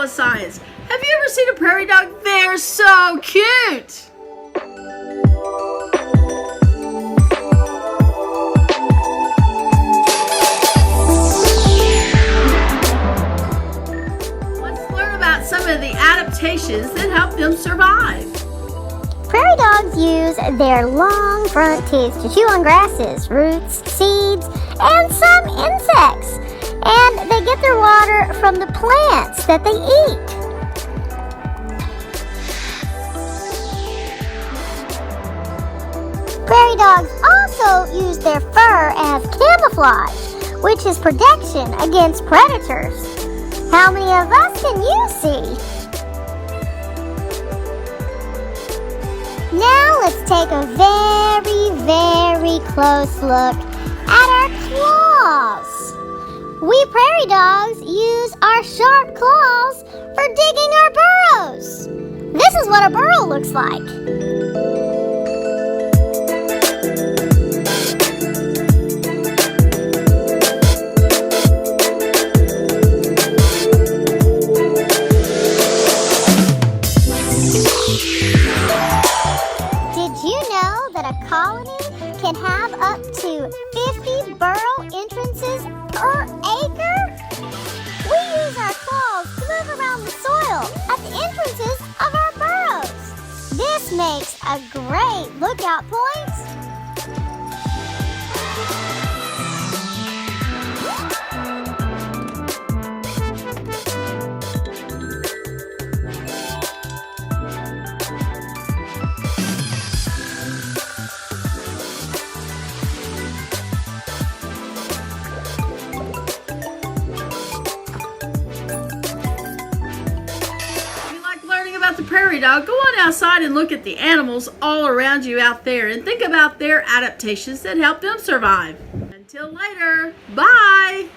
of science. Have you ever seen a prairie dog? They're so cute. Let's learn about some of the adaptations that help them survive. Prairie dogs use their long front teeth to chew on grasses, roots, seeds, and some insects. And they get their water from the plants that they eat. Prairie dogs also use their fur as camouflage, which is protection against predators. How many of us can you see? Now let's take a very close look at our claws. We prairie dogs use our sharp claws for digging our burrows. This is what a burrow looks like. A colony can have up to 50 burrow entrances per acre. We use our claws to move around the soil at the entrances of our burrows. This makes a great lookout point. About the prairie dog, go on outside and look at the animals all around you out there and think about their adaptations that help them survive. Until later, bye!